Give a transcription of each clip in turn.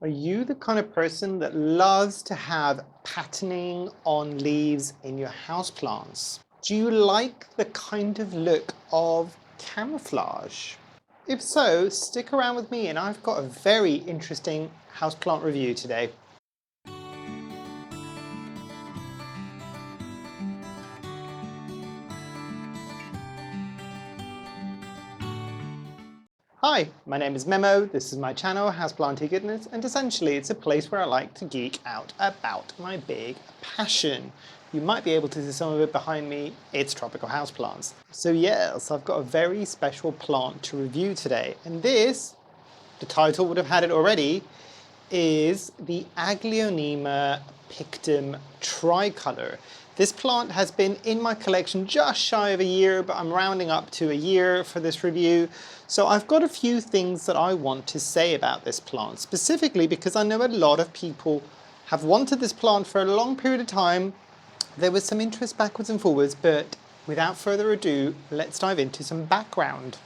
Are you the kind of person that loves to have patterning on leaves in your houseplants? Do you like the kind of look of camouflage? If so, stick around with me and I've got a very interesting houseplant review today. Hi, my name is Memo, this is my channel, Houseplantygoodness, and essentially it's a place where I like to geek out about my big passion. You might be able to see some of it behind me, it's tropical houseplants. So yes, I've got a very special plant to review today, and this, the title would have had it already, is the Aglaonema Pictum Tricolor. This plant has been in my collection just shy of a year, but I'm rounding up to a year for this review. So I've got a few things that I want to say about this plant, specifically because I know a lot of people have wanted this plant for a long period of time. There was some interest backwards and forwards, but without further ado, let's dive into some background.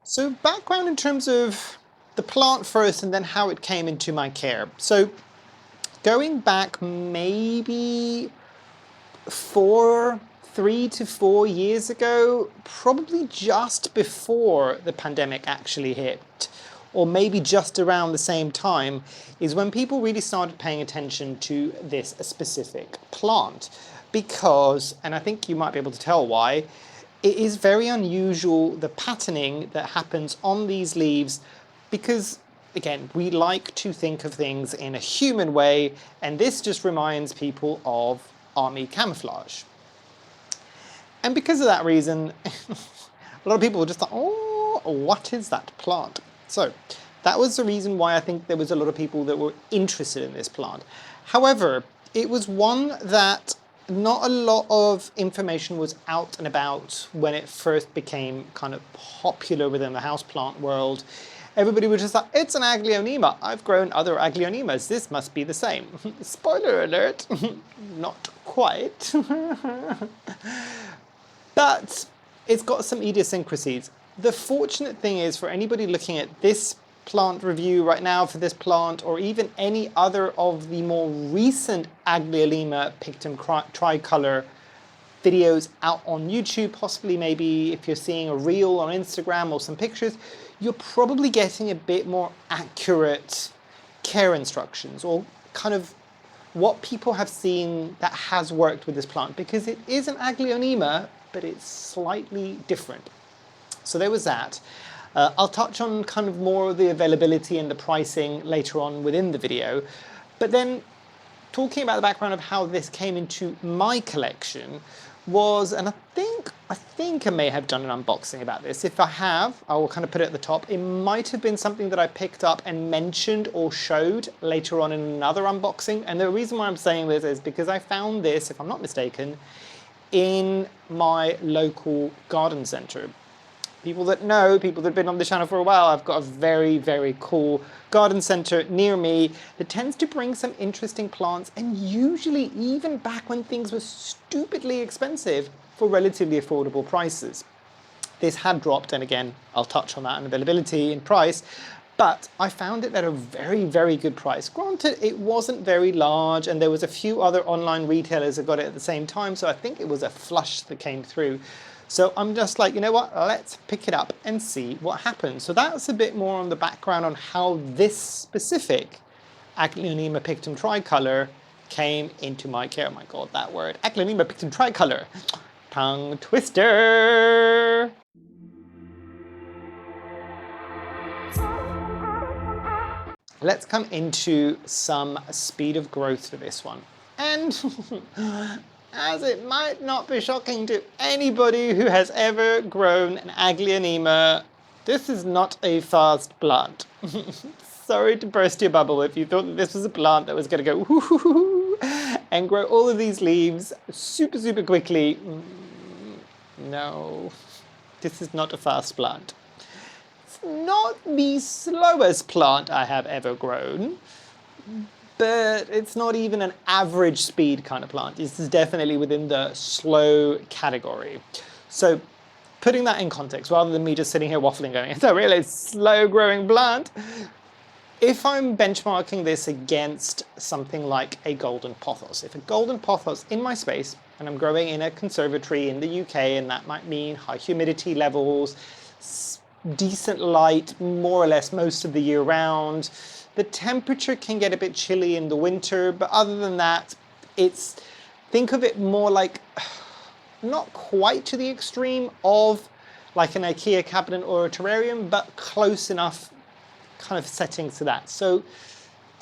So background in terms of the plant first and then how it came into my care. So going back maybe 3 to 4 years ago, probably just before the pandemic actually hit, or maybe just around the same time, is when people really started paying attention to this specific plant. Because, and I think you might be able to tell why, it is very unusual, the patterning that happens on these leaves, because again, we like to think of things in a human way, and this just reminds people of army camouflage. And because of that reason, a lot of people were just like, oh, what is that plant? So that was the reason why I think there was a lot of people that were interested in this plant. However, it was one that not a lot of information was out and about when it first became kind of popular within the houseplant world. Everybody was just like, it's an Aglaonema. I've grown other Aglaonemas. This must be the same. Spoiler alert, not quite. But it's got some idiosyncrasies. The fortunate thing is for anybody looking at this plant review right now for this plant, or even any other of the more recent Aglaonema Pictum Tricolor videos out on YouTube, possibly maybe if you're seeing a reel on Instagram or some pictures, you're probably getting a bit more accurate care instructions or kind of what people have seen that has worked with this plant, because it is an Aglaonema, but it's slightly different. So there was that. I'll touch on kind of more of the availability and the pricing later on within the video, but then talking about the background of how this came into my collection was, and I think I may have done an unboxing about this. If I have, I will kind of put it at the top. It might have been something that I picked up and mentioned or showed later on in another unboxing. And the reason why I'm saying this is because I found this, if I'm not mistaken, in my local garden centre. People that know, people that have been on the channel for a while, I've got a very, very cool garden centre near me that tends to bring some interesting plants, and usually even back when things were stupidly expensive, for relatively affordable prices. This had dropped, and again, I'll touch on that in availability and price, but I found it at a very, very good price. Granted, it wasn't very large, and there was a few other online retailers that got it at the same time, so I think it was a flush that came through. So I'm just like, you know what, let's pick it up and see what happens. So that's a bit more on the background on how this specific Aglaonema Pictum Tricolor came into my care. Oh my god, that word. Aglaonema Pictum Tricolor. Tongue twister. Let's come into some speed of growth for this one. And as it might not be shocking to anybody who has ever grown an Aglaonema, this is not a fast plant. Sorry to burst your bubble if you thought that this was a plant that was going to go whoo and grow all of these leaves super, super quickly. No, this is not a fast plant. It's not the slowest plant I have ever grown, but it's not even an average speed kind of plant. This is definitely within the slow category. So putting that in context, rather than me just sitting here waffling going, it's a really slow growing plant. If I'm benchmarking this against something like a golden pothos, if a golden pothos in my space, and I'm growing in a conservatory in the UK, and that might mean high humidity levels, decent light more or less most of the year round, the temperature can get a bit chilly in the winter, but other than that, think of it more like, not quite to the extreme of like an IKEA cabinet or a terrarium, but close enough kind of settings to that. So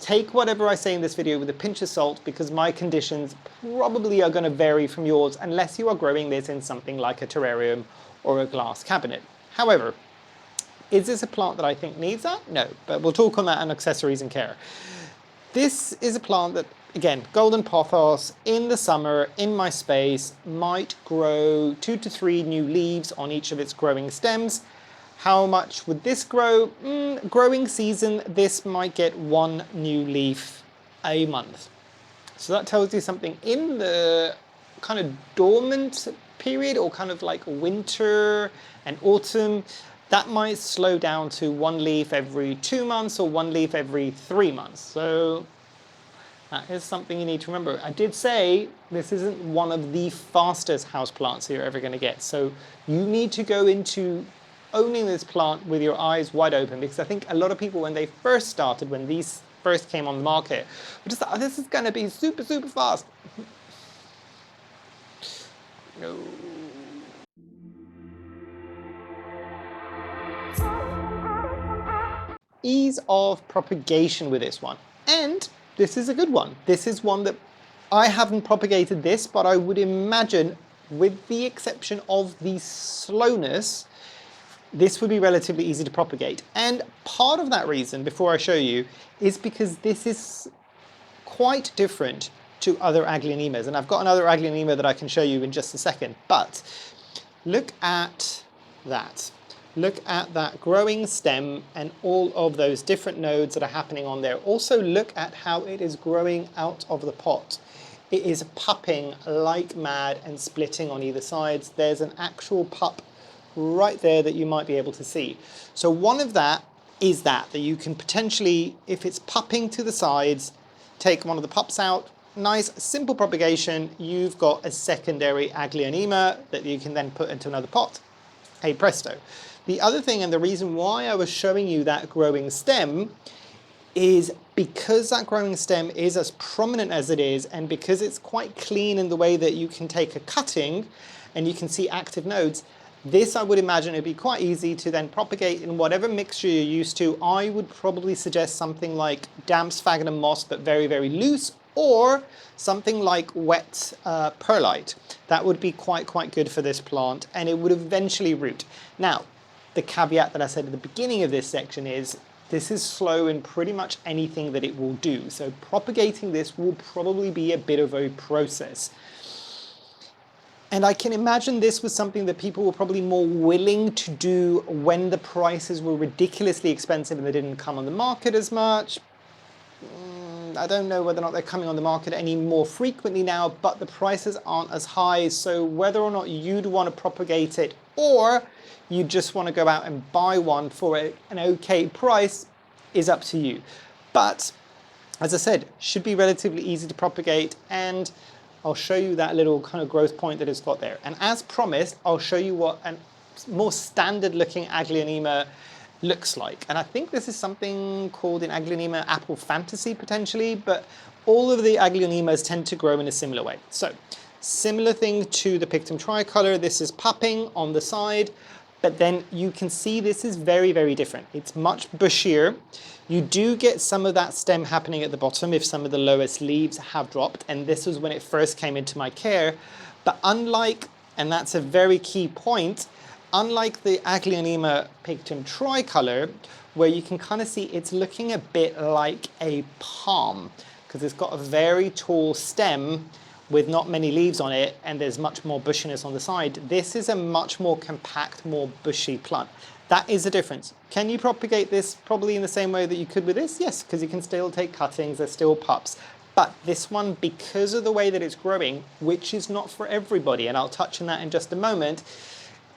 take whatever I say in this video with a pinch of salt, because my conditions probably are going to vary from yours unless you are growing this in something like a terrarium or a glass cabinet. However, is this a plant that I think needs that? No, but we'll talk on that in accessories and care. This is a plant that, again, golden pothos in the summer in my space might grow 2 to 3 new leaves on each of its growing stems. How much would this grow? Growing season, this might get 1 new leaf a month. So that tells you something. In the kind of dormant period, or kind of like winter and autumn, that might slow down to 1 leaf every 2 months or 1 leaf every 3 months. So that is something you need to remember. I did say this isn't one of the fastest houseplants you're ever going to get. So you need to go into owning this plant with your eyes wide open, because I think a lot of people, when they first started, when these first came on the market, were just like, oh, this is going to be super, super fast. No. Ease of propagation with this one. And this is a good one. This is one that I haven't propagated this, but I would imagine, with the exception of the slowness, this would be relatively easy to propagate. And part of that reason, before I show you, is because this is quite different to other Aglaonemas. And I've got another Aglaonema that I can show you in just a second. But look at that. Look at that growing stem and all of those different nodes that are happening on there. Also look at how it is growing out of the pot. It is pupping like mad and splitting on either sides. There's an actual pup right there that you might be able to see. So one of that is that you can potentially, if it's pupping to the sides, take one of the pups out, nice simple propagation, you've got a secondary Aglaonema that you can then put into another pot. Hey presto. The other thing, and the reason why I was showing you that growing stem, is because that growing stem is as prominent as it is, and because it's quite clean in the way that you can take a cutting and you can see active nodes, this I would imagine it'd be quite easy to then propagate in whatever mixture you're used to. I would probably suggest something like damp sphagnum moss, but very, very loose, or something like wet perlite. That would be quite good for this plant, and it would eventually root. Now, the caveat that I said at the beginning of this section is this is slow in pretty much anything that it will do. So propagating this will probably be a bit of a process. And I can imagine this was something that people were probably more willing to do when the prices were ridiculously expensive and they didn't come on the market as much. I don't know whether or not they're coming on the market any more frequently now, but the prices aren't as high. So whether or not you'd want to propagate it, or you just want to go out and buy one for an okay price, is up to you. But as I said, should be relatively easy to propagate, and I'll show you that little kind of growth point that it's got there. And as promised, I'll show you what a more standard looking Aglaonema looks like. And I think this is something called in Aglaonema Apple Fantasy potentially, but all of the Aglaonemas tend to grow in a similar way. So similar thing to the Pictum Tricolor, this is pupping on the side, but then you can see this is very, very different. It's much bushier. You do get some of that stem happening at the bottom if some of the lowest leaves have dropped, and this was when it first came into my care. But unlike, and that's a very key point, unlike the Aglaonema Pictum Tricolor, where you can kind of see it's looking a bit like a palm, because it's got a very tall stem with not many leaves on it, and there's much more bushiness on the side. This is a much more compact, more bushy plant. That is the difference. Can you propagate this probably in the same way that you could with this? Yes, because you can still take cuttings, they're still pups. But this one, because of the way that it's growing, which is not for everybody, and I'll touch on that in just a moment,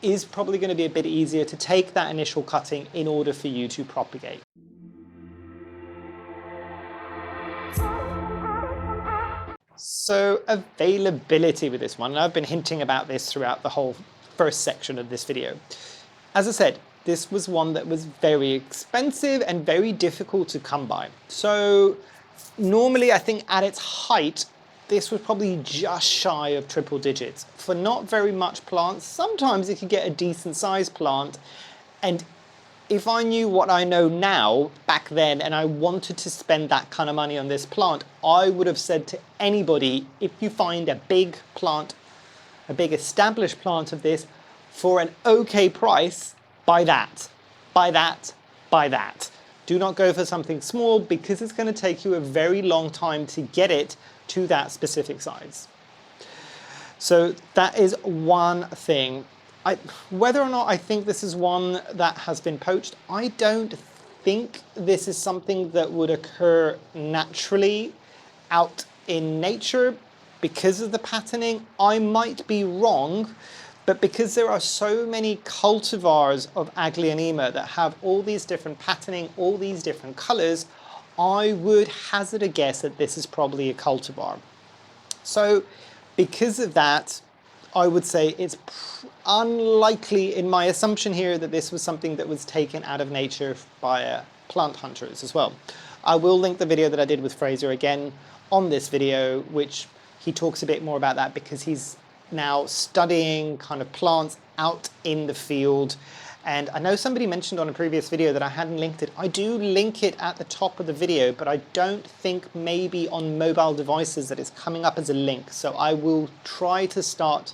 is probably going to be a bit easier to take that initial cutting in order for you to propagate. So availability with this one, and I've been hinting about this throughout the whole first section of this video. As I said, this was one that was very expensive and very difficult to come by. So normally I think at its height, this was probably just shy of triple digits. For not very much plants, sometimes you could get a decent sized plant, and if I knew what I know now back then and I wanted to spend that kind of money on this plant, I would have said to anybody, if you find a big plant, a big established plant of this for an okay price, buy that, buy that, buy that. Do not go for something small because it's going to take you a very long time to get it to that specific size. So that is one thing. Whether or not I think this is one that has been poached, I don't think this is something that would occur naturally out in nature because of the patterning. I might be wrong, but because there are so many cultivars of Aglaonema that have all these different patterning, all these different colors, I would hazard a guess that this is probably a cultivar. So because of that, I would say it's unlikely in my assumption here that this was something that was taken out of nature by plant hunters as well. I will link the video that I did with Fraser again on this video, which he talks a bit more about that because he's now studying kind of plants out in the field. And I know somebody mentioned on a previous video that I hadn't linked it. I do link it at the top of the video, but I don't think maybe on mobile devices that it's coming up as a link. So I will try to start,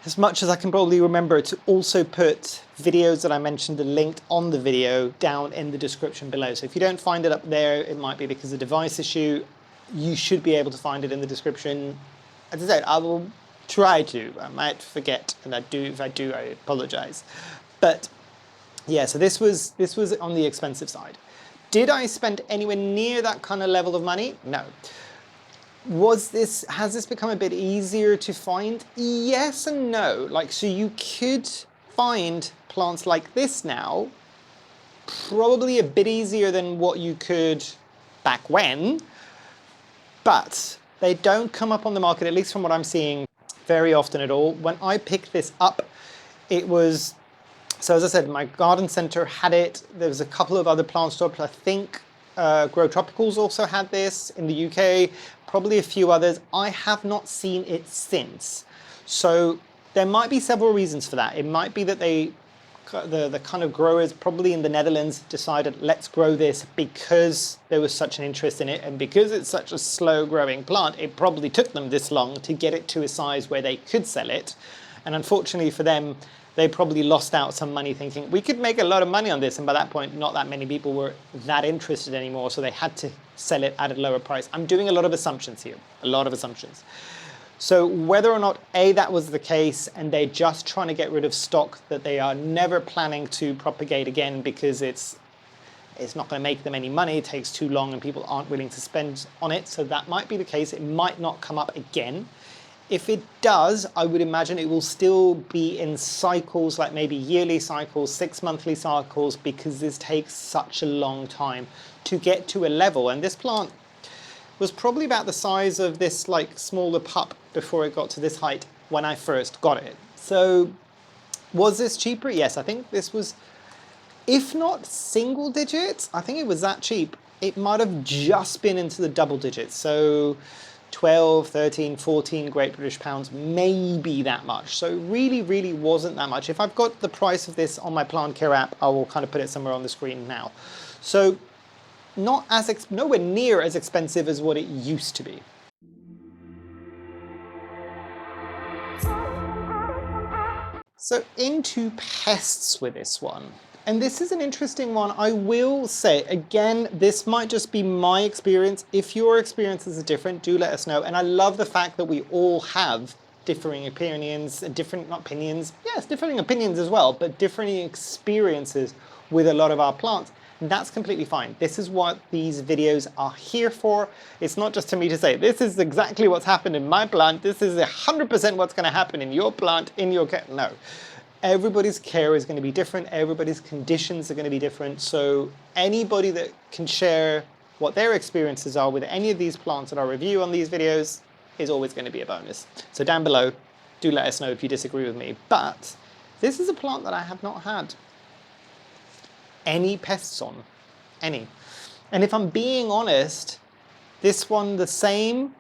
as much as I can probably remember, to also put videos that I mentioned linked on the video down in the description below. So if you don't find it up there, it might be because of a device issue. You should be able to find it in the description. As I said, I will try to. I might forget, and if I do, I apologize. But yeah, so this was on the expensive side. Did I spend anywhere near that kind of level of money? No. Has this become a bit easier to find? Yes and no. Like, so you could find plants like this now, probably a bit easier than what you could back when, but they don't come up on the market, at least from what I'm seeing, very often at all. When I picked this up, it was, so as I said, my garden center had it. There was a couple of other plant shops. I think Grow Tropicals also had this in the UK, probably a few others. I have not seen it since. So there might be several reasons for that. It might be that the kind of growers probably in the Netherlands decided, let's grow this because there was such an interest in it, and because it's such a slow growing plant, it probably took them this long to get it to a size where they could sell it. And unfortunately for them, they probably lost out some money thinking we could make a lot of money on this, and by that point not that many people were that interested anymore, so they had to sell it at a lower price. I'm doing a lot of assumptions here, a lot of assumptions. So whether or not that was the case and they're just trying to get rid of stock that they are never planning to propagate again because it's not going to make them any money, it takes too long and people aren't willing to spend on it, so that might be the case. It might not come up again. If it does, I would imagine it will still be in cycles, like maybe yearly cycles, 6 monthly cycles, because this takes such a long time to get to a level. And this plant was probably about the size of this like smaller pup before it got to this height when I first got it. So was this cheaper? Yes, I think this was, if not single digits, I think it was that cheap. It might have just been into the double digits. So 12, 13, 14 Great British pounds, maybe that much. So it really, really wasn't that much. If I've got the price of this on my plant care app, I will kind of put it somewhere on the screen now. So nowhere near as expensive as what it used to be. So into pests with this one. And this is an interesting one. I will say, again, this might just be my experience. If your experiences are different, do let us know. And I love the fact that we all have differing opinions, different opinions as well, but differing experiences with a lot of our plants. And that's completely fine. This is what these videos are here for. It's not just to me to say, this is exactly what's happened in my plant. This is 100% what's going to happen in your plant, in your... No. Everybody's care is going to be different. Everybody's conditions are going to be different. So anybody that can share what their experiences are with any of these plants that I review on these videos is always going to be a bonus. So down below, do let us know if you disagree with me. But this is a plant that I have not had any pests on, any. And if I'm being honest, this one the same,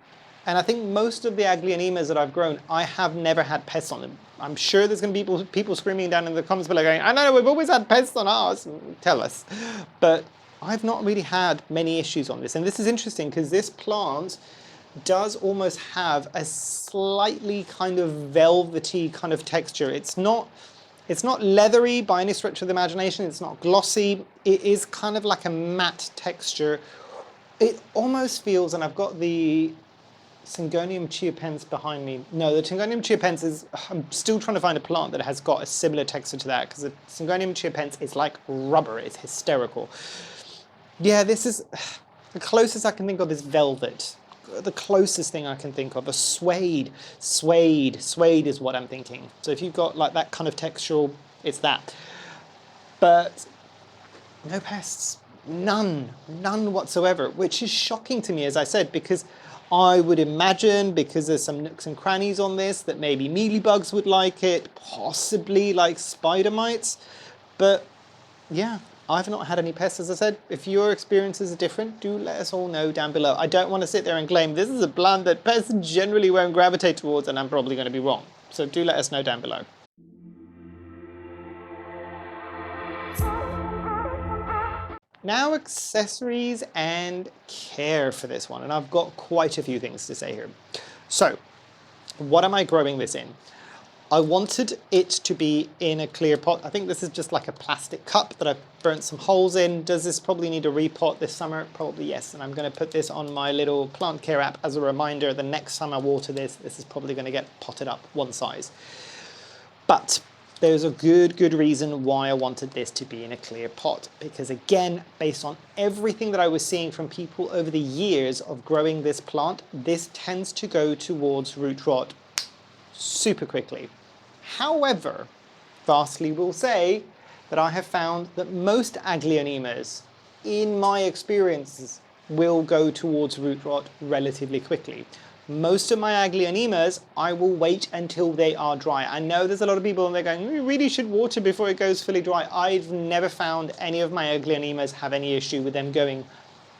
and I think most of the Aglaonemas that I've grown, I have never had pests on them. I'm sure there's going to be people screaming down in the comments below going, I know, we've always had pests on ours. Tell us. But I've not really had many issues on this. And this is interesting because this plant does almost have a slightly kind of velvety kind of texture. It's not leathery by any stretch of the imagination. It's not glossy. It is kind of like a matte texture. It almost feels, and I've got the Syngonium chiapense behind me. No, the Syngonium chiapense is, I'm still trying to find a plant that has got a similar texture to that, because the Syngonium chiapense is like rubber. It's hysterical. Yeah, this is, the closest I can think of is velvet. The closest thing I can think of, a suede is what I'm thinking. So if you've got like that kind of textural, it's that. But no pests, none whatsoever, which is shocking to me, as I said, because I would imagine, because there's some nooks and crannies on this, that maybe mealybugs would like it, possibly like spider mites, but yeah. I've not had any pests, as I said. If your experiences are different, do let us all know down below. I don't want to sit there and claim this is a plant that pests generally won't gravitate towards, and I'm probably going to be wrong. So do let us know down below. Now accessories and care for this one, and I've got quite a few things to say here. So, what am I growing this in? I wanted it to be in a clear pot. I think this is just like a plastic cup that I've burnt some holes in. Does this probably need a repot this summer? Probably yes. And I'm going to put this on my little plant care app as a reminder. The next time I water this is probably going to get potted up one size. But there's a good reason why I wanted this to be in a clear pot. Because again, based on everything that I was seeing from people over the years of growing this plant, this tends to go towards root rot super quickly. However, Vastly will say that I have found that most Aglaonemas, in my experiences, will go towards root rot relatively quickly. Most of my Aglaonemas, I will wait until they are dry. I know there's a lot of people and they're going, we really should water before it goes fully dry. I've never found any of my Aglaonemas have any issue with them going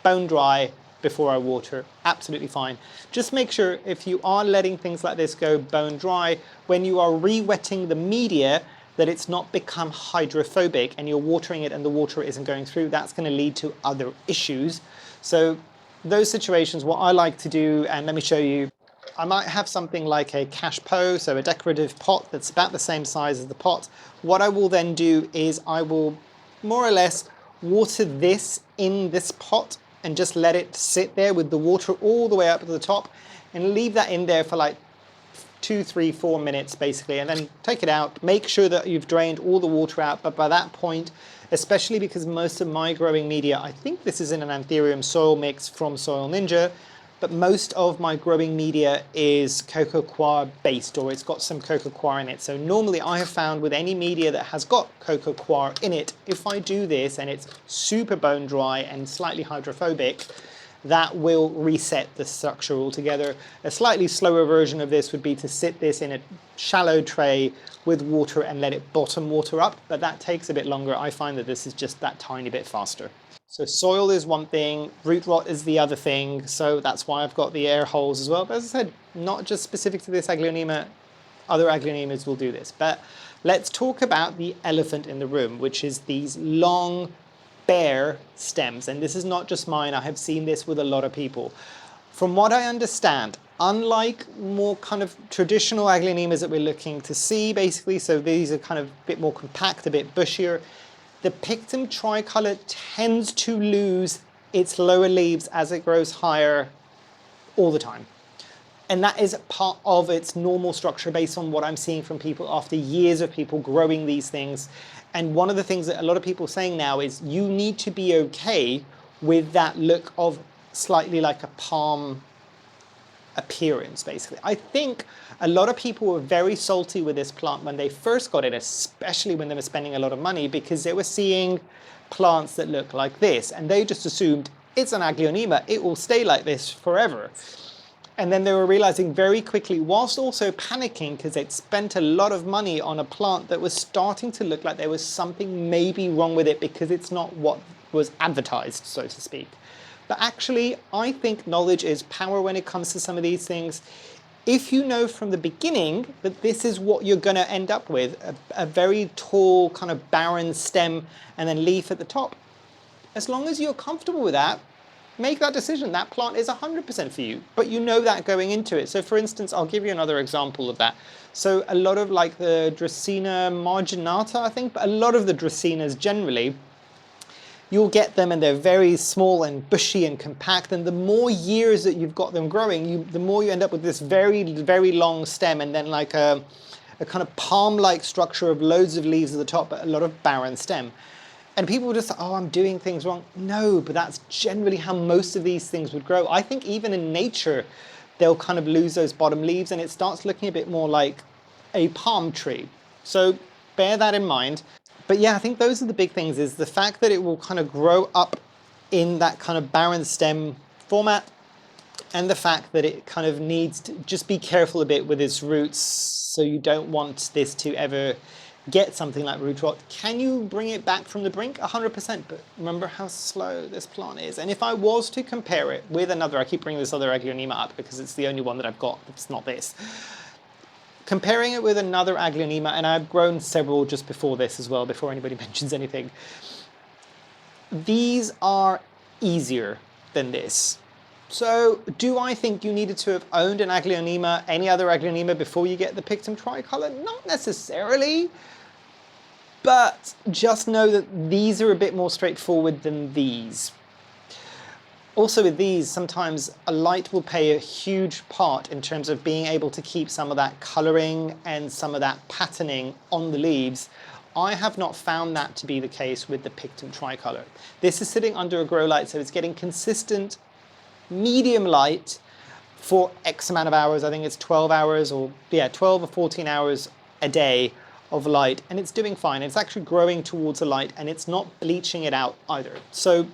bone dry before I water. Absolutely fine. Just make sure if you are letting things like this go bone dry, when you are re-wetting the media, that it's not become hydrophobic and you're watering it and the water isn't going through. That's going to lead to other issues. So those situations, what I like to do, and let me show you, I might have something like a cache pot, so a decorative pot that's about the same size as the pot. What I will then do is I will more or less water this in this pot and just let it sit there with the water all the way up to the top and leave that in there for like 2, 3, 4 minutes basically, and then take it out. Make sure that you've drained all the water out, but by that point, especially because most of my growing media, I think this is in an Anthurium soil mix from Soil Ninja, but most of my growing media is cocoa coir based, or it's got some cocoa coir in it. So normally I have found with any media that has got cocoa coir in it, if I do this and it's super bone dry and slightly hydrophobic, that will reset the structure altogether. A slightly slower version of this would be to sit this in a shallow tray with water and let it bottom water up, but that takes a bit longer. I find that this is just that tiny bit faster. So soil is one thing, root rot is the other thing, so that's why I've got the air holes as well. But as I said, not just specific to this Aglaonema, other Aglaonemas will do this. But let's talk about the elephant in the room, which is these long, bare stems. And this is not just mine, I have seen this with a lot of people. From what I understand, unlike more kind of traditional Aglaonemas that we're looking to see, basically, so these are kind of a bit more compact, a bit bushier, the Pictum Tricolor tends to lose its lower leaves as it grows higher all the time. And that is part of its normal structure based on what I'm seeing from people after years of people growing these things. And one of the things that a lot of people are saying now is you need to be okay with that look of slightly like a palm appearance, basically. I think a lot of people were very salty with this plant when they first got it, especially when they were spending a lot of money, because they were seeing plants that look like this, and they just assumed it's an Aglaonema, it will stay like this forever. And then they were realizing very quickly, whilst also panicking because they'd spent a lot of money on a plant that was starting to look like there was something maybe wrong with it because it's not what was advertised, so to speak. But actually, I think knowledge is power when it comes to some of these things. If you know from the beginning that this is what you're going to end up with, a very tall, kind of barren stem and then leaf at the top, as long as you're comfortable with that, make that decision. That plant is 100% for you, but you know that going into it. So for instance, I'll give you another example of that. So a lot of like the Dracaena marginata, I think, but a lot of the Dracaenas generally, you'll get them and they're very small and bushy and compact, and the more years that you've got them growing, the more you end up with this very, very long stem and then like a kind of palm-like structure of loads of leaves at the top, but a lot of barren stem. And people will just say, oh, I'm doing things wrong. No, but that's generally how most of these things would grow. I think even in nature, they'll kind of lose those bottom leaves and it starts looking a bit more like a palm tree. So bear that in mind. But yeah, I think those are the big things, is the fact that it will kind of grow up in that kind of barren stem format, and the fact that it kind of needs to just be careful a bit with its roots, so you don't want this to ever get something like root rot. Can you bring it back from the brink? 100%, but remember how slow this plant is. And if I was to compare it with another, I keep bringing this other Aglaonema up because it's the only one that I've got, it's not this. Comparing it with another Aglaonema, and I've grown several just before this as well, before anybody mentions anything, these are easier than this. So do I think you needed to have owned an Aglaonema, any other Aglaonema, before you get the Pictum Tricolor? Not necessarily, but just know that these are a bit more straightforward than these. Also with these, sometimes a light will play a huge part in terms of being able to keep some of that colouring and some of that patterning on the leaves. I have not found that to be the case with the Pictum Tricolor. This is sitting under a grow light, so it's getting consistent medium light for X amount of hours. I think it's 12 hours or, yeah, 12 or 14 hours a day of light, and it's doing fine. It's actually growing towards the light and it's not bleaching it out either. So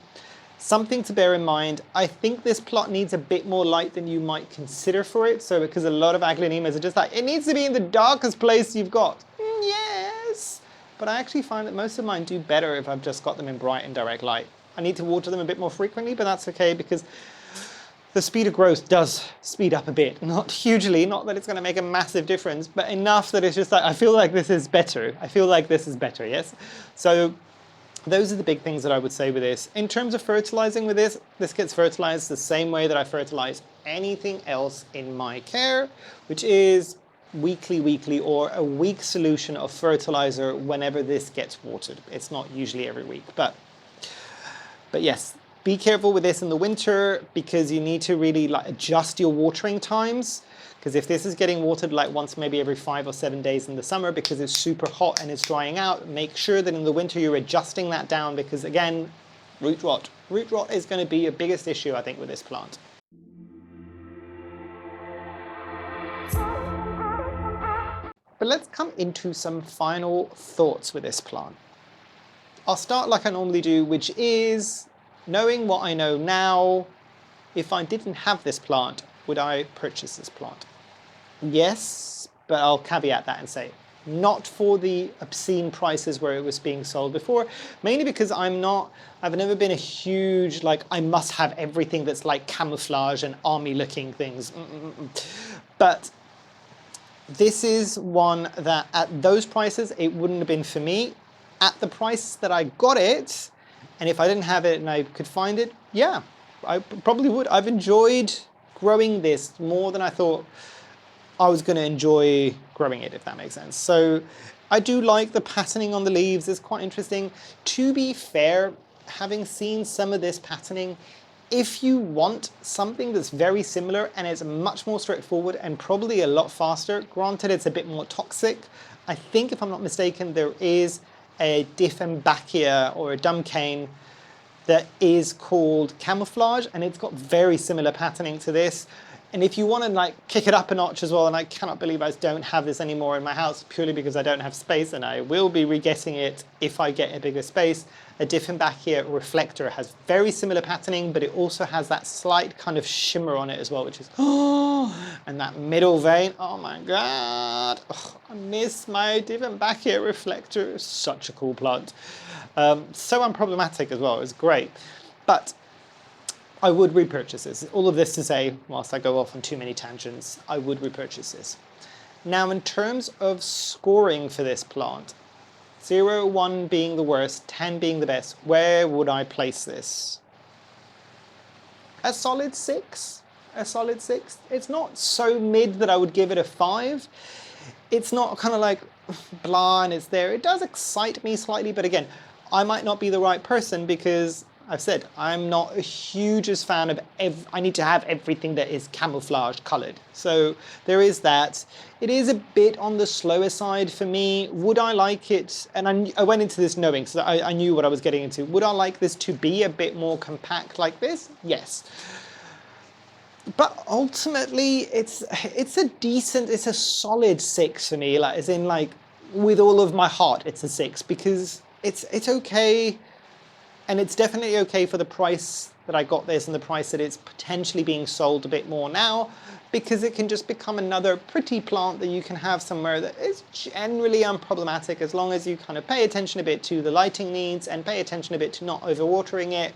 something to bear in mind. I think this plot needs a bit more light than you might consider for it. So because a lot of Aglaonemas are just like, it needs to be in the darkest place you've got. Yes, but I actually find that most of mine do better if I've just got them in bright and direct light. I need to water them a bit more frequently, but that's okay because the speed of growth does speed up a bit. Not hugely, not that it's going to make a massive difference, but enough that it's just like, I feel like this is better. I feel like this is better, yes? So those are the big things that I would say with this. In terms of fertilizing with this gets fertilized the same way that I fertilize anything else in my care, which is weekly or a week solution of fertilizer whenever this gets watered. It's not usually every week, but yes, be careful with this in the winter because you need to really like adjust your watering times. Because if this is getting watered like once maybe every 5 or 7 days in the summer because it's super hot and it's drying out, make sure that in the winter you're adjusting that down because again, root rot. Root rot is going to be your biggest issue, I think, with this plant. But let's come into some final thoughts with this plant. I'll start like I normally do, which is knowing what I know now. If I didn't have this plant, would I purchase this plant? Yes, but I'll caveat that and say not for the obscene prices where it was being sold before, mainly because I've never been a huge, like, I must have everything that's like camouflage and army looking things. But this is one that at those prices, it wouldn't have been for me. At the price that I got it, and if I didn't have it and I could find it, yeah, I probably would. I've enjoyed growing this more than I thought I was going to enjoy growing it, if that makes sense. So I do like the patterning on the leaves. It's quite interesting. To be fair, having seen some of this patterning, if you want something that's very similar and it's much more straightforward and probably a lot faster, granted it's a bit more toxic, I think if I'm not mistaken there is a Dieffenbachia or a dumb cane that is called camouflage, and it's got very similar patterning to this. And if you want to like kick it up a notch as well, and I cannot believe I don't have this anymore in my house purely because I don't have space, and I will be re-getting it if I get a bigger space. A Dieffenbachia reflector has very similar patterning, but it also has that slight kind of shimmer on it as well, which is, oh, and that middle vein, oh my God. Oh, I miss my Dieffenbachia reflector. Such a cool plant. So unproblematic as well, it's great. But I would repurchase this. All of this to say, whilst I go off on too many tangents, I would repurchase this. Now, in terms of scoring for this plant, 0, 1 being the worst, 10 being the best, where would I place this? A solid 6? A solid 6? It's not so mid that I would give it a 5. It's not kind of like blah and it's there. It does excite me slightly, but again, I might not be the right person because I've said I'm not a hugest fan of I need to have everything that is camouflage colored. So there is that. It is a bit on the slower side for me. Would I like it, and I went into this knowing, so I knew what I was getting into. Would I like this to be a bit more compact like this? Yes. But ultimately, it's a solid 6 for me, like, as in like with all of my heart, it's a 6 because it's okay. And it's definitely okay for the price that I got this and the price that it's potentially being sold a bit more now, because it can just become another pretty plant that you can have somewhere that is generally unproblematic as long as you kind of pay attention a bit to the lighting needs and pay attention a bit to not overwatering it.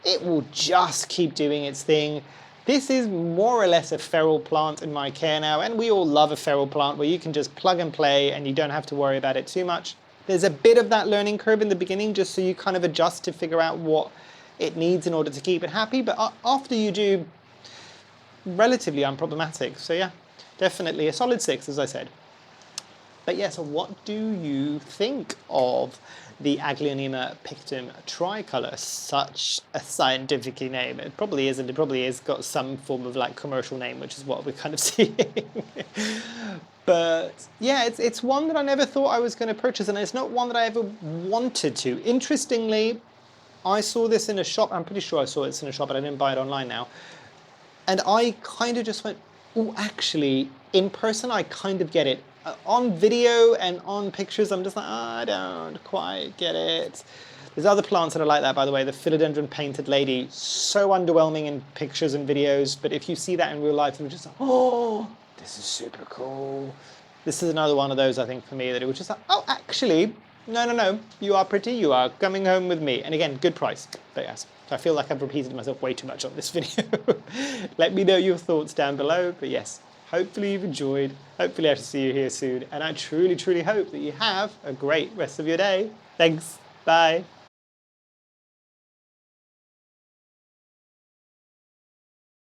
It will just keep doing its thing. This is more or less a feral plant in my care now, and we all love a feral plant where you can just plug and play and you don't have to worry about it too much. There's a bit of that learning curve in the beginning, just so you kind of adjust to figure out what it needs in order to keep it happy. But after you do, relatively unproblematic. So yeah, definitely a solid 6, as I said. But yeah, so what do you think of the Aglaonema Pictum Tricolor? Such a scientific name. It probably isn't. It probably has got some form of like commercial name, which is what we're kind of seeing. But yeah, it's one that I never thought I was going to purchase, and it's not one that I ever wanted to. Interestingly, I saw this in a shop. I'm pretty sure I saw this in a shop, but I didn't buy it online now. And I kind of just went, oh, actually, in person, I kind of get it. On video and on pictures, I'm just like, I don't quite get it. There's other plants that are like that, by the way. The philodendron painted lady, so underwhelming in pictures and videos, but if you see that in real life, you're just like, oh, this is super cool. This is another one of those, I think, for me, that it was just like, oh, actually, no, you are pretty, you are coming home with me. And again, good price, but yes. So I feel like I've repeated myself way too much on this video. Let me know your thoughts down below, but yes, hopefully you've enjoyed. Hopefully I shall see you here soon. And I truly, truly hope that you have a great rest of your day. Thanks, bye.